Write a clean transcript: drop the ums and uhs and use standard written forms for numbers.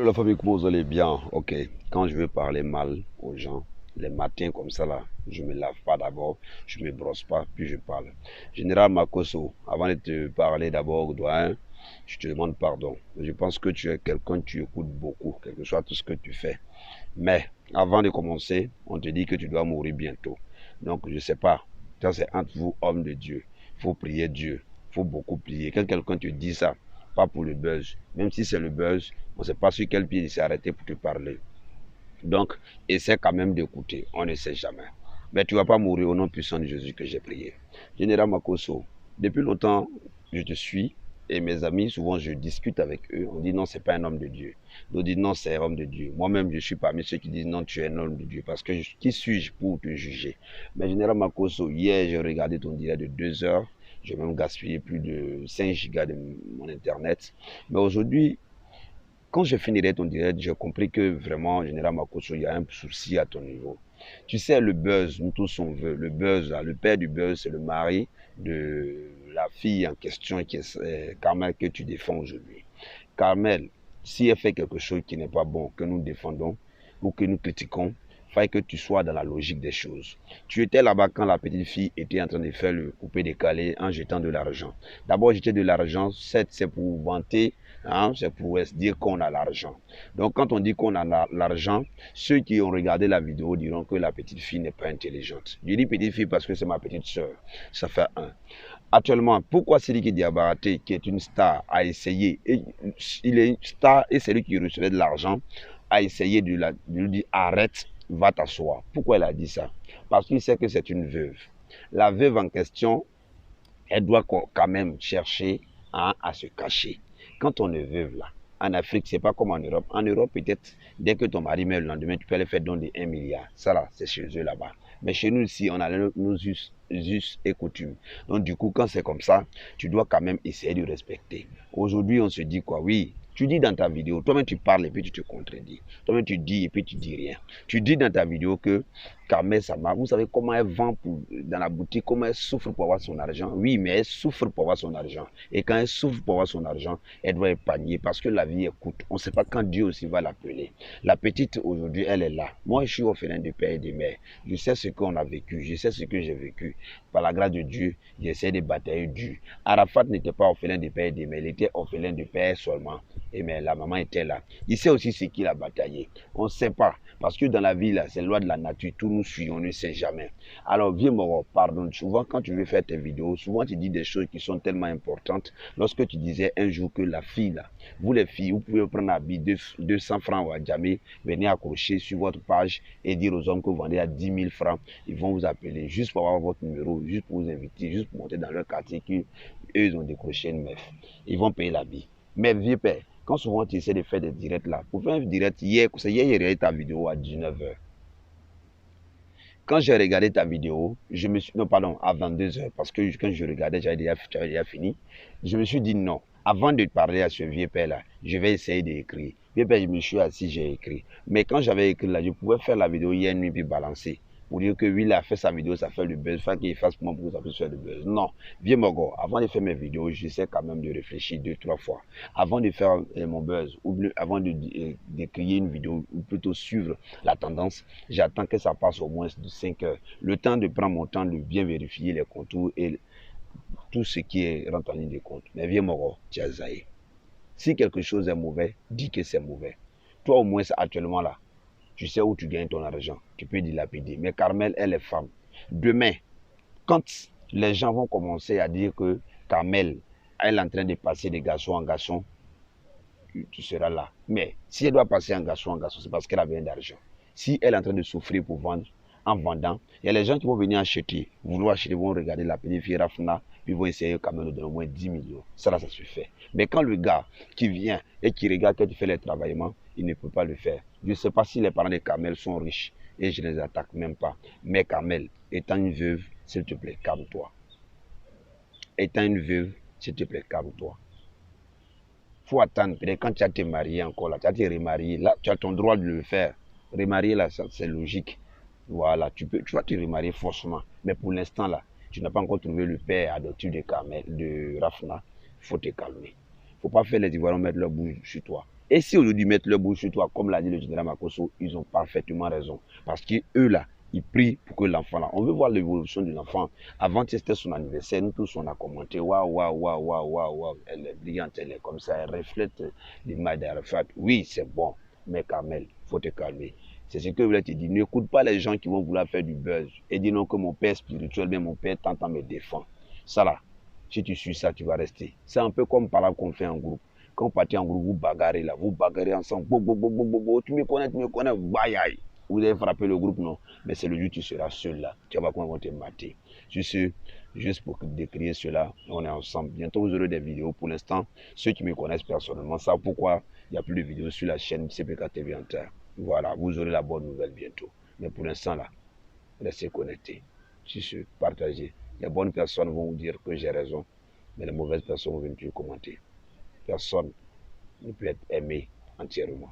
La famille, comment vous allez bien? Ok, quand je veux parler mal aux gens, les matins comme ça là, je me lave pas d'abord, je me brosse pas, puis je parle. Général Makoso, avant de te parler d'abord, doyen, je te demande pardon. Je pense que tu es quelqu'un, tu écoutes beaucoup, quel que soit tout ce que tu fais. Mais avant de commencer, on te dit que tu dois mourir bientôt. Donc je sais pas, ça c'est entre vous, hommes de Dieu. Il faut prier Dieu, il faut beaucoup prier. Quand quelqu'un te dit ça, pas pour le buzz, même si c'est le buzz, on ne sait pas sur quel pied il s'est arrêté pour te parler. Donc, essaie quand même d'écouter, on ne sait jamais. Mais tu ne vas pas mourir au nom puissant de Jésus que j'ai prié. Général Makoso, depuis longtemps, je te suis et mes amis, souvent je discute avec eux, on dit non, c'est pas un homme de Dieu. D'autres disent non, c'est un homme de Dieu. Moi-même, je suis parmi ceux qui disent non, tu es un homme de Dieu parce que qui suis-je pour te juger? Mais Général Makoso, hier, j'ai regardé ton direct de 2 heures, j'ai même gaspillé plus de 5 gigas de mon internet. Mais aujourd'hui, quand je finirai ton direct, j'ai compris que vraiment, Général Makoso, il y a un souci à ton niveau. Tu sais, le buzz, nous tous on veut. Le buzz, là, le père du buzz, c'est le mari de la fille en question qui est Carmel que tu défends aujourd'hui. Carmel, si elle fait quelque chose qui n'est pas bon, que nous défendons ou que nous critiquons, il faille que tu sois dans la logique des choses. Tu étais là-bas quand la petite fille était en train de faire le coupé-décalé en jetant de l'argent. D'abord, jeter de l'argent, c'est pour vanter, hein, c'est pour dire qu'on a l'argent. Donc, quand on dit qu'on a l'argent, ceux qui ont regardé la vidéo diront que la petite fille n'est pas intelligente. Je dis petite fille parce que c'est ma petite soeur. Ça fait un. Actuellement, pourquoi Sidiki Diabaté, qui est une star, a essayé, il est une star et c'est lui qui recevait de l'argent, a essayé de lui dire arrête, va t'asseoir. Pourquoi elle a dit ça? Parce qu'il sait que c'est une veuve. La veuve en question, elle doit quand même chercher à se cacher. Quand on est veuve là, en Afrique, c'est pas comme en Europe. En Europe, peut-être, dès que ton mari meurt le lendemain, tu peux aller faire don de 1 milliard. Ça là, c'est chez eux là-bas. Mais chez nous ici, on a nos us et coutumes. Donc du coup, quand c'est comme ça, tu dois quand même essayer de respecter. Aujourd'hui, on se dit quoi? Oui, tu dis dans ta vidéo, toi-même tu parles et puis tu te contredis. Toi-même tu dis et puis tu dis rien. Tu dis dans ta vidéo que Carmel Sama, vous savez comment elle vend dans la boutique, comment elle souffre pour avoir son argent. Oui, mais elle souffre pour avoir son argent. Et quand elle souffre pour avoir son argent, elle doit épargner parce que la vie est courte. On ne sait pas quand Dieu aussi va l'appeler. La petite, aujourd'hui, elle est là. Moi, je suis orphelin de père et de mère. Je sais ce qu'on a vécu. Je sais ce que j'ai vécu. Par la grâce de Dieu, j'essaie de batailler dur. Arafat n'était pas orphelin de père et de mère. Il était orphelin de père seulement. Et mais la maman était là. Il sait aussi ce qu'il a bataillé. On ne sait pas. Parce que dans la vie, là, c'est la loi de la nature. Tout nous suit, on ne sait jamais. Alors, viens me pardonne. Souvent, quand tu veux faire tes vidéos, souvent tu dis des choses qui sont tellement importantes. Lorsque tu disais un jour que la fille, là, vous les filles, vous pouvez prendre un habit de 200 francs ou à jamais, venir accrocher sur votre page et dire aux hommes que vous vendez à 10 000 francs. Ils vont vous appeler juste pour avoir votre numéro, juste pour vous inviter, juste pour monter dans leur quartier qu'eux, ils ont décroché une meuf. Ils vont payer l'habit. Mais vieux père, quand souvent tu essaies de faire des directs là, pour faire un direct hier, c'est hier, j'ai regardé ta vidéo à 19h. Quand j'ai regardé ta vidéo, je me suis, non pardon, à 22h, parce que quand je regardais, j'avais déjà fini, je me suis dit non, avant de parler à ce vieux père là, je vais essayer d'écrire. Vieux père, je me suis assis, j'ai écrit. Mais quand j'avais écrit là, je pouvais faire la vidéo hier nuit puis balancer. Pour dire que oui, il a fait sa vidéo, ça fait le buzz, il faut qu'il fasse comment pour que ça puisse faire le buzz. Non, vieux Mogo, avant de faire mes vidéos, j'essaie quand même de réfléchir 2, 3 fois. Avant de faire mon buzz, ou avant de créer une vidéo, ou plutôt suivre la tendance, j'attends que ça passe au moins de 5 heures. Le temps de prendre mon temps, de bien vérifier les contours et tout ce qui rentre en ligne de compte. Mais vieux Mogo, tu as zaï. Si quelque chose est mauvais, dis que c'est mauvais. Toi, au moins, actuellement là, tu sais où tu gagnes ton argent. Tu peux dilapider. Mais Carmel, elle est femme. Demain, quand les gens vont commencer à dire que Carmel, elle est en train de passer de garçon en garçon, tu seras là. Mais si elle doit passer en garçon, c'est parce qu'elle a besoin d'argent. Si elle est en train de souffrir pour vendre, en vendant, il y a les gens qui vont venir acheter, vouloir acheter, vont regarder la petite fille Rafna, puis vont essayer quand même de donner au moins 10 millions. Ça, là, ça se fait. Mais quand le gars qui vient et qui regarde quand tu fais les travaillements, il ne peut pas le faire. Je ne sais pas si les parents de Kamel sont riches et je ne les attaque même pas. Mais Kamel, étant une veuve, s'il te plaît, calme-toi. Étant une veuve, s'il te plaît, calme-toi. Faut attendre. Peut-être quand tu as te marié encore, là, tu as te remarié, là, tu as ton droit de le faire. Remarier, là, c'est logique. Voilà, tu vas te remarier forcément. Mais pour l'instant, là, tu n'as pas encore trouvé le père adoptif de Rafna. Il faut te calmer. Il ne faut pas faire les Ivoiriens mettre leur bouche sur toi. Et si aujourd'hui mettent leur bouche sur toi, comme l'a dit le général Makosso, ils ont parfaitement raison. Parce qu'eux là, ils prient pour que l'enfant là, on veut voir l'évolution de l'enfant. Avant, c'était son anniversaire, nous tous on a commenté, waouh, waouh, waouh, waouh, waouh, waouh, elle est brillante, elle est comme ça, elle reflète l'image d'Arafat. Oui, c'est bon, mais Kamel, faut te calmer. C'est ce que je voulais te dire. N'écoute pas les gens qui vont vouloir faire du buzz et dire non que mon père spirituel, bien mon père t'entend me défend. Ça là, si tu suis ça, tu vas rester. C'est un peu comme par là qu'on fait en groupe. Quand vous partez en groupe, vous bagarrez là, vous bagarrez ensemble. Tu me connais, bye aïe. Vous avez frappé le groupe, non. Mais c'est le jour où tu seras seul là. Tu vas voir comment ils vont te mater. Juste pour décrire cela, on est ensemble. Bientôt, vous aurez des vidéos. Pour l'instant, ceux qui me connaissent personnellement savent pourquoi il n'y a plus de vidéos sur la chaîne CPK TV en terre. Voilà, vous aurez la bonne nouvelle bientôt. Mais pour l'instant là, restez connectés. Sur ce, partagez. Les bonnes personnes vont vous dire que j'ai raison. Mais les mauvaises personnes vont venir commenter. Personne ne peut être aimé entièrement.